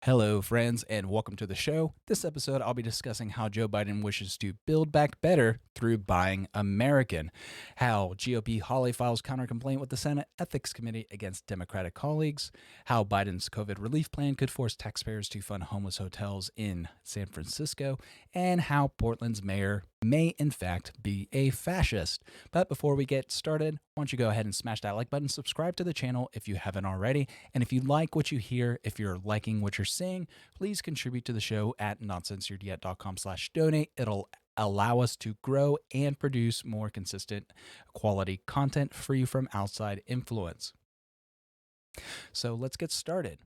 Hello, friends, and welcome to the show. This episode, I'll be discussing how Joe Biden wishes to build back better through buying American, how GOP Hawley files counter complaint with the Senate Ethics Committee against Democratic colleagues, how Biden's COVID relief plan could force taxpayers to fund homeless hotels in San Francisco, and how Portland's mayor may, in fact, be a fascist. But before we get started, why don't you go ahead and smash that like button, subscribe to the channel if you haven't already, and if you like what you hear, if you're liking what you're seeing, please contribute to the show at notcensoredyet.com/donate. It'll allow us to grow and produce more consistent quality content free from outside influence. So let's get started.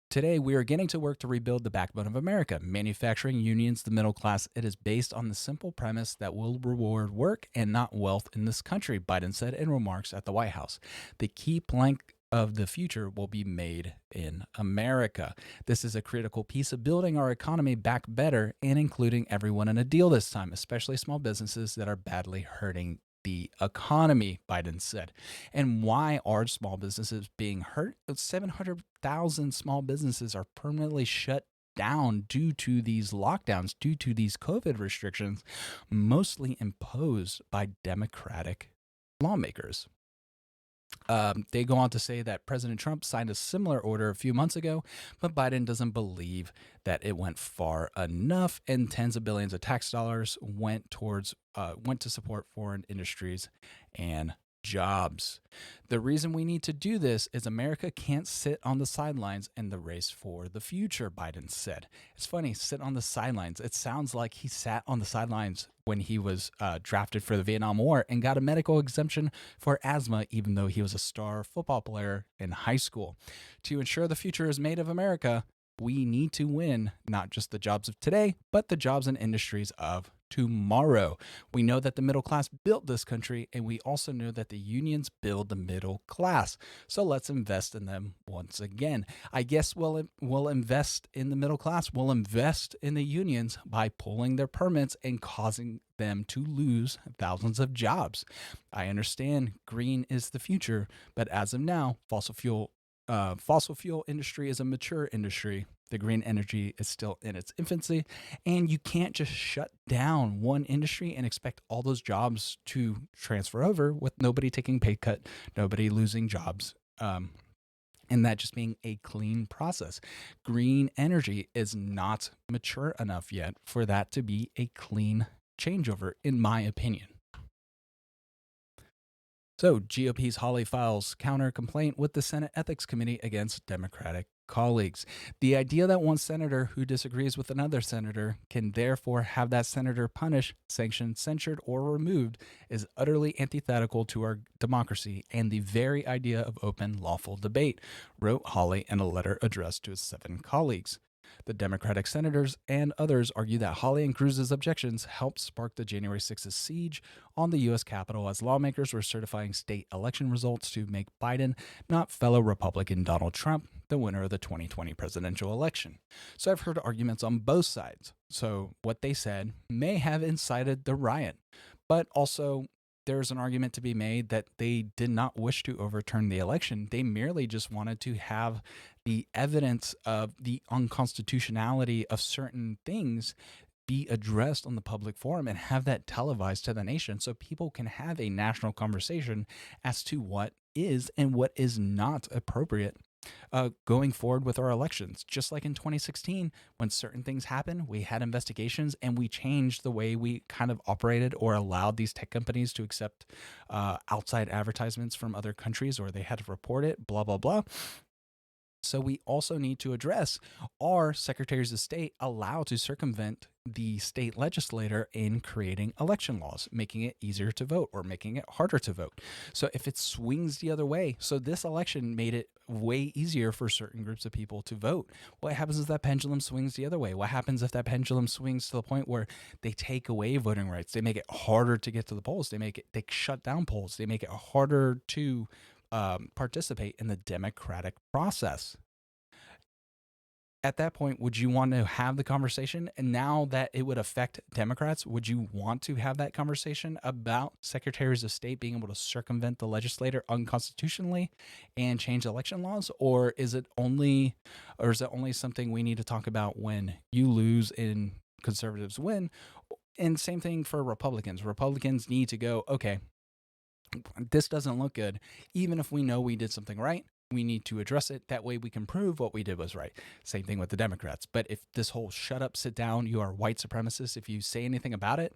Today, we are getting to work to rebuild the backbone of America, manufacturing unions, the middle class. It is based on the simple premise that we'll reward work and not wealth in this country, Biden said in remarks at the White House. The key plank of the future will be made in America. This is a critical piece of building our economy back better and including everyone in a deal this time, especially small businesses that are badly hurting the economy, Biden said. And why are small businesses being hurt? 700,000 small businesses are permanently shut down due to these lockdowns, due to these COVID restrictions, mostly imposed by Democratic lawmakers. They go on to say that President Trump signed a similar order a few months ago, but Biden doesn't believe that it went far enough, and tens of billions of tax dollars went to support foreign industries and jobs. The reason we need to do this is America can't sit on the sidelines in the race for the future, Biden said. It's funny, sit on the sidelines. It sounds like he sat on the sidelines when he was drafted for the Vietnam War and got a medical exemption for asthma, even though he was a star football player in high school. To ensure the future is made of America, we need to win not just the jobs of today, but the jobs and industries of tomorrow. We know that the middle class built this country, and we also know that the unions build the middle class. So let's invest in them once again. I guess we'll invest in the middle class. We'll invest in the unions by pulling their permits and causing them to lose thousands of jobs. I understand green is the future, but as of now, fossil fuel industry is a mature industry. The green energy is still in its infancy, and you can't just shut down one industry and expect all those jobs to transfer over with nobody taking pay cut, nobody losing jobs. And that just being a clean process. Green energy is not mature enough yet for that to be a clean changeover, in my opinion. So, GOP's Hawley files counter complaint with the Senate Ethics Committee against Democratic colleagues. The idea that one senator who disagrees with another senator can therefore have that senator punished, sanctioned, censured, or removed is utterly antithetical to our democracy and the very idea of open, lawful debate, wrote Hawley in a letter addressed to his 7 colleagues. The Democratic senators and others argue that Hawley and Cruz's objections helped spark the January 6th siege on the U.S. Capitol as lawmakers were certifying state election results to make Biden, not fellow Republican Donald Trump, the winner of the 2020 presidential election. So I've heard arguments on both sides. So what they said may have incited the riot, but also there's an argument to be made that they did not wish to overturn the election. They merely just wanted to have the evidence of the unconstitutionality of certain things be addressed on the public forum and have that televised to the nation so people can have a national conversation as to what is and what is not appropriate going forward with our elections. Just like in 2016, when certain things happened, we had investigations and we changed the way we kind of operated or allowed these tech companies to accept outside advertisements from other countries, or they had to report it, blah, blah, blah. So we also need to address, are secretaries of state allowed to circumvent the state legislator in creating election laws, making it easier to vote or making it harder to vote? So if it swings the other way, so this election made it way easier for certain groups of people to vote. What happens if that pendulum swings the other way? What happens if that pendulum swings to the point where they take away voting rights? They make it harder to get to the polls. They shut down polls. They make it harder to participate in the democratic process. at that point, would you want to have the conversation? And now that it would affect Democrats, would you want to have that conversation about secretaries of state being able to circumvent the legislator unconstitutionally and change election laws? Or is it only something we need to talk about when you lose and conservatives win? And same thing for Republicans. Republicans need to go, okay, this doesn't look good. Even if we know we did something right, we need to address it. That way we can prove what we did was right. Same thing with the Democrats. But if this whole shut up, sit down, you are white supremacist, if you say anything about it,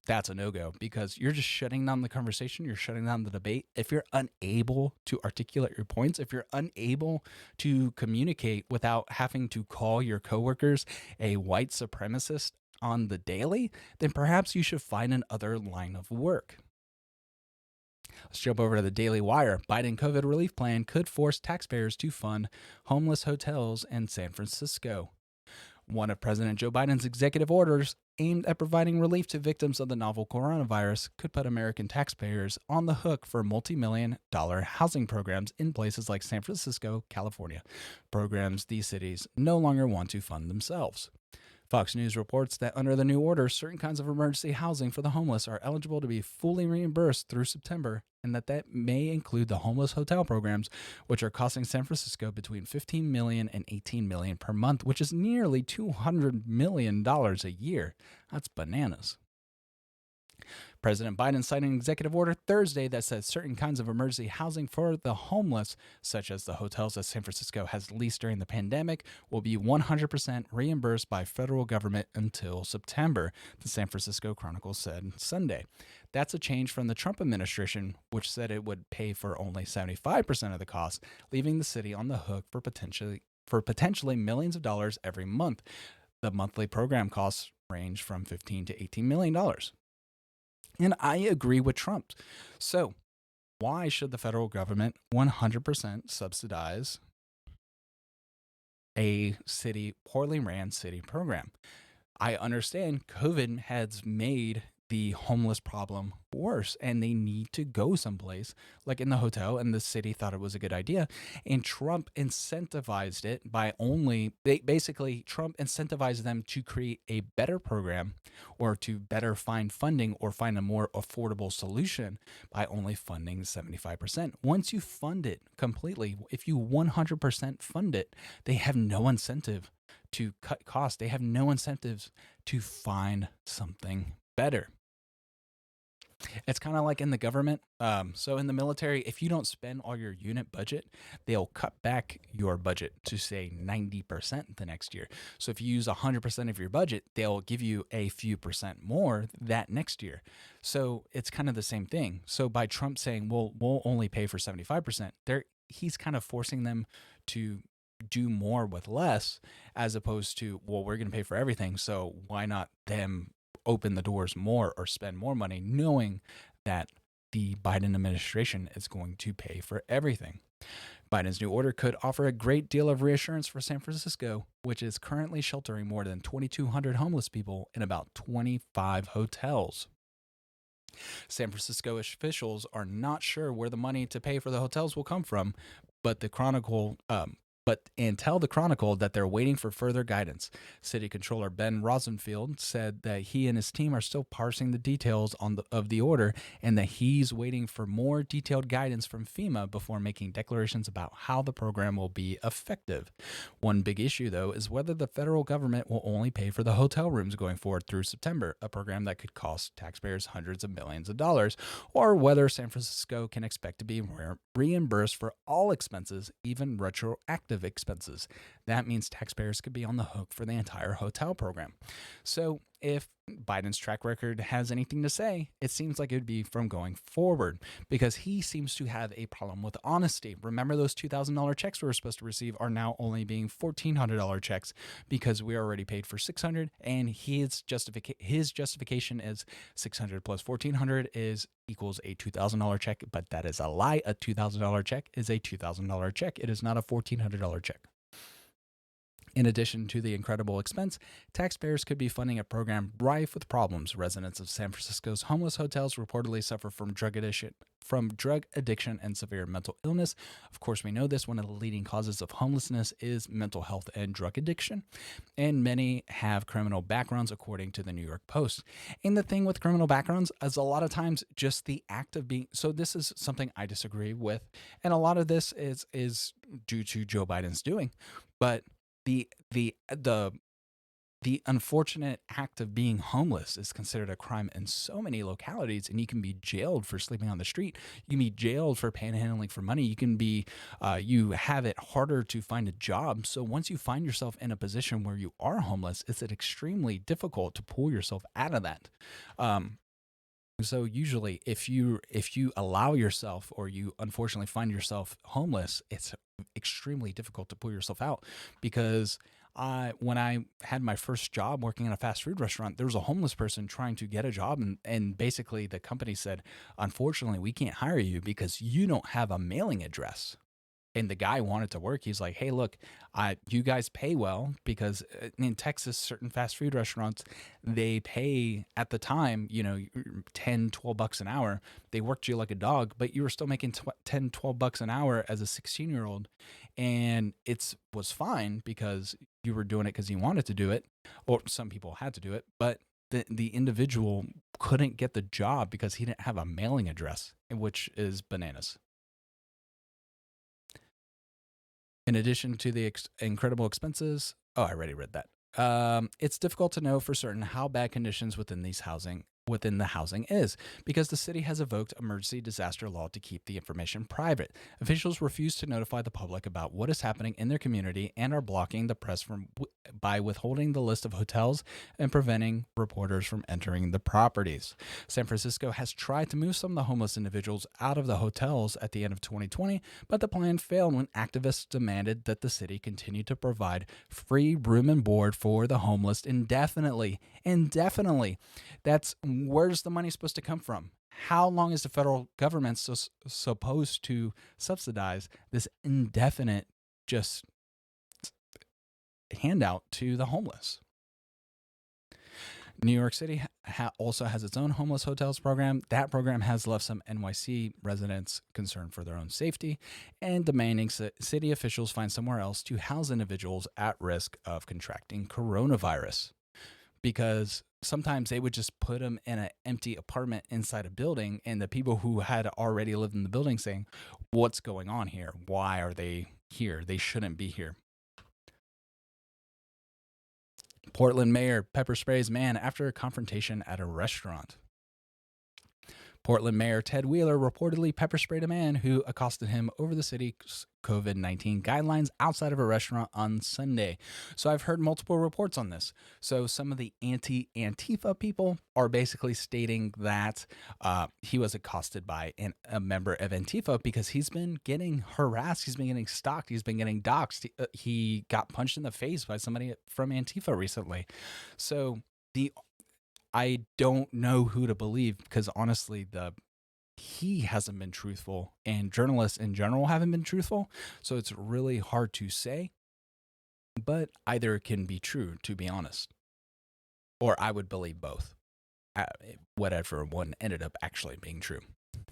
that's a no-go, because you're just shutting down the conversation. You're shutting down the debate. If you're unable to articulate your points, if you're unable to communicate without having to call your coworkers a white supremacist on the daily, then perhaps you should find another line of work. Let's jump over to the Daily Wire. Biden COVID relief plan could force taxpayers to fund homeless hotels in San Francisco. One of President Joe Biden's executive orders aimed at providing relief to victims of the novel coronavirus could put American taxpayers on the hook for multi-million-dollar housing programs in places like San Francisco, California, programs these cities no longer want to fund themselves. Fox News reports that under the new order, certain kinds of emergency housing for the homeless are eligible to be fully reimbursed through September, and that may include the homeless hotel programs, which are costing San Francisco between $15 million and $18 million per month, which is nearly $200 million a year. That's bananas. President Biden signed an executive order Thursday that says certain kinds of emergency housing for the homeless, such as the hotels that San Francisco has leased during the pandemic, will be 100% reimbursed by federal government until September, the San Francisco Chronicle said Sunday. That's a change from the Trump administration, which said it would pay for only 75% of the cost, leaving the city on the hook for potentially millions of dollars every month. The monthly program costs range from $15 to $18 million. And I agree with Trump. So why should the federal government 100% subsidize a poorly ran city program? I understand COVID has made the homeless problem worse, and they need to go someplace like in the hotel, and the city thought it was a good idea, and Trump incentivized it Trump incentivized them to create a better program, or to better find funding or find a more affordable solution by only funding 75%. Once you fund it completely, if you 100% fund it, they have no incentive to cut costs. They have no incentives to find something better. It's kind of like in the government. So in the military, if you don't spend all your unit budget, they'll cut back your budget to say 90% the next year. So if you use 100% of your budget, they'll give you a few percent more that next year. So it's kind of the same thing. So by Trump saying, well, we'll only pay for 75%, he's kind of forcing them to do more with less, as opposed to, well, we're going to pay for everything, so why not them open the doors more or spend more money, knowing that the Biden administration is going to pay for everything. Biden's new order could offer a great deal of reassurance for San Francisco, which is currently sheltering more than 2,200 homeless people in about 25 hotels. San Francisco officials are not sure where the money to pay for the hotels will come from, but tell the Chronicle that they're waiting for further guidance. City Controller Ben Rosenfield said that he and his team are still parsing the details of the order, and that he's waiting for more detailed guidance from FEMA before making declarations about how the program will be effective. One big issue, though, is whether the federal government will only pay for the hotel rooms going forward through September, a program that could cost taxpayers hundreds of millions of dollars, or whether San Francisco can expect to be reimbursed for all expenses, even retroactive expenses. That means taxpayers could be on the hook for the entire hotel program. So if Biden's track record has anything to say, it seems like it would be from going forward, because he seems to have a problem with honesty. Remember, those $2,000 checks we were supposed to receive are now only being $1,400 checks, because we already paid for $600, and his justification is $600 plus $1,400 equals a $2,000 check, but that is a lie. A $2,000 check is a $2,000 check. It is not a $1,400 check. In addition to the incredible expense, taxpayers could be funding a program rife with problems. Residents of San Francisco's homeless hotels reportedly suffer from drug addiction and severe mental illness. Of course, we know this. One of the leading causes of homelessness is mental health and drug addiction, and many have criminal backgrounds, according to the New York Post. And the thing with criminal backgrounds is a lot of times just the act of being. So this is something I disagree with, and a lot of this is due to Joe Biden's doing, but the the the the unfortunate act of being homeless is considered a crime in so many localities, and you can be jailed for sleeping on the street. You can be jailed for panhandling for money. You can be, you have it harder to find a job. So once you find yourself in a position where you are homeless, it's extremely difficult to pull yourself out of that. Um, so usually, if you allow yourself, or you unfortunately find yourself homeless, it's extremely difficult to pull yourself out, because when I had my first job working in a fast food restaurant, there was a homeless person trying to get a job, and basically the company said, unfortunately, we can't hire you because you don't have a mailing address. And the guy wanted to work. He's like, hey, look, you guys pay well, because in Texas, certain fast food restaurants, they pay at the time, 10, 12 bucks an hour. They worked you like a dog, but you were still making 10, 12 bucks an hour as a 16-year-old. And it was fine because you were doing it because you wanted to do it, or some people had to do it. But the individual couldn't get the job because he didn't have a mailing address, which is bananas. In addition to the incredible expenses, oh, I already read that. It's difficult to know for certain how bad conditions within the housing is, because the city has invoked emergency disaster law to keep the information private. Officials refuse to notify the public about what is happening in their community, and are blocking the press by withholding the list of hotels and preventing reporters from entering the properties. San Francisco has tried to move some of the homeless individuals out of the hotels at the end of 2020, but the plan failed when activists demanded that the city continue to provide free room and board for the homeless indefinitely. Indefinitely. That's, where's the money supposed to come from? How long is the federal government supposed to subsidize this indefinite just handout to the homeless? New York City also has its own homeless hotels program. That program has left some NYC residents concerned for their own safety and demanding city officials find somewhere else to house individuals at risk of contracting coronavirus. Because sometimes they would just put them in an empty apartment inside a building, and the people who had already lived in the building saying, what's going on here? Why are they here? They shouldn't be here. Portland mayor pepper sprays man after a confrontation at a restaurant. Portland Mayor Ted Wheeler reportedly pepper sprayed a man who accosted him over the city's COVID-19 guidelines outside of a restaurant on Sunday. So I've heard multiple reports on this. So some of the anti-Antifa people are basically stating that he was accosted by a member of Antifa because he's been getting harassed, he's been getting stalked, he's been getting doxxed. He got punched in the face by somebody from Antifa recently. So I don't know who to believe, because honestly, he hasn't been truthful, and journalists in general haven't been truthful. So it's really hard to say, but either can be true, to be honest. Or I would believe both. Whatever one ended up actually being true.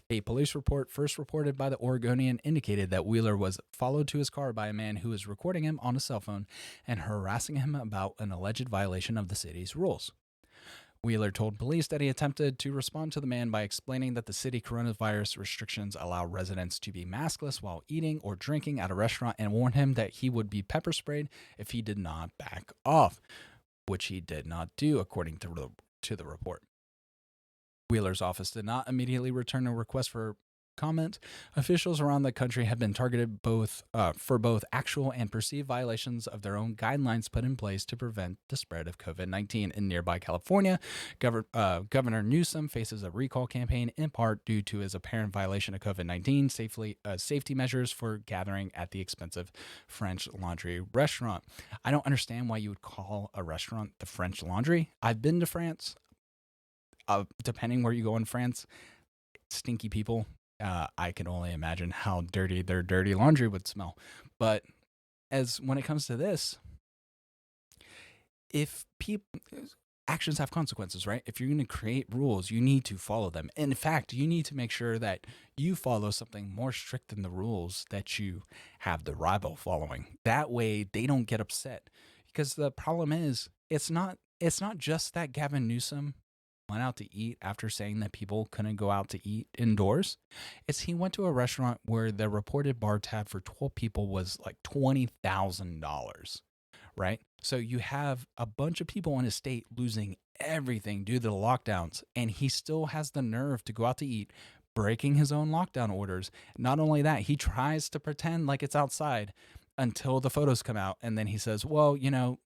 A police report first reported by the Oregonian indicated that Wheeler was followed to his car by a man who was recording him on a cell phone and harassing him about an alleged violation of the city's rules. Wheeler told police that he attempted to respond to the man by explaining that the city coronavirus restrictions allow residents to be maskless while eating or drinking at a restaurant, and warned him that he would be pepper sprayed if he did not back off, which he did not do, according to the report. Wheeler's office did not immediately return a request for comment. Officials around the country have been targeted for both actual and perceived violations of their own guidelines put in place to prevent the spread of COVID-19. In nearby California, Governor Newsom faces a recall campaign, in part due to his apparent violation of COVID-19 safety measures for gathering at the expensive French Laundry restaurant. I don't understand why you would call a restaurant the French Laundry. I've been to France. Depending where you go in France, stinky people. I can only imagine how dirty their dirty laundry would smell. But when it comes to this, if people actions have consequences, right? If you're going to create rules, you need to follow them. In fact, you need to make sure that you follow something more strict than the rules that you have the rival following. That way they don't get upset. Because the problem is, it's not just that Gavin Newsom went out to eat after saying that people couldn't go out to eat indoors. It's he went to a restaurant where the reported bar tab for 12 people was like $20,000, right? So you have a bunch of people in his state losing everything due to the lockdowns, and he still has the nerve to go out to eat, breaking his own lockdown orders. Not only that, he tries to pretend like it's outside until the photos come out, and then he says, well,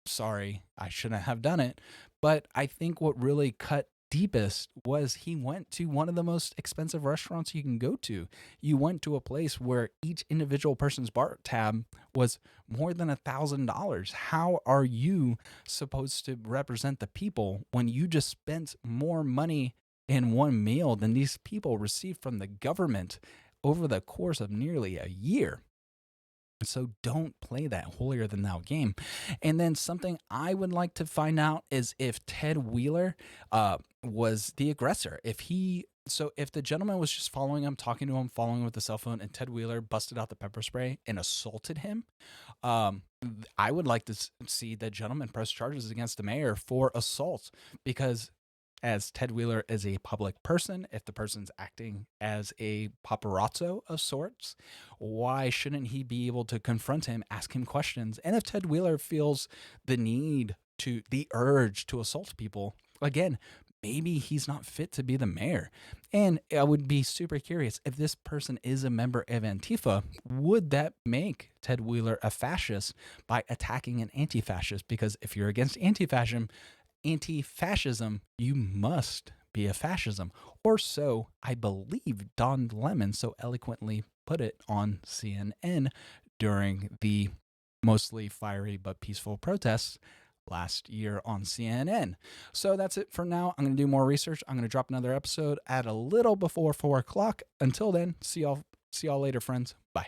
sorry, I shouldn't have done it. But I think what really cut deepest was he went to one of the most expensive restaurants you can go to. You went to a place where each individual person's bar tab was more than $1,000. How are you supposed to represent the people when you just spent more money in one meal than these people received from the government over the course of nearly a year? So don't play that holier than thou game. And then something I would like to find out is if Ted Wheeler was the aggressor. If the gentleman was just following him, talking to him, following him with the cell phone, and Ted Wheeler busted out the pepper spray and assaulted him, I would like to see the gentleman press charges against the mayor for assault, because as Ted Wheeler is a public person, if the person's acting as a paparazzo of sorts, why shouldn't he be able to confront him, ask him questions? And if Ted Wheeler feels the urge to assault people, again, maybe he's not fit to be the mayor. And I would be super curious, if this person is a member of Antifa, would that make Ted Wheeler a fascist by attacking an anti-fascist? Because if you're against anti-fascism, you must be a fascism. Or so I believe Don Lemon so eloquently put it on CNN during the mostly fiery but peaceful protests last year on CNN. So that's it for now. I'm going to do more research. I'm going to drop another episode at a little before 4 o'clock. Until then, see y'all later, friends. Bye.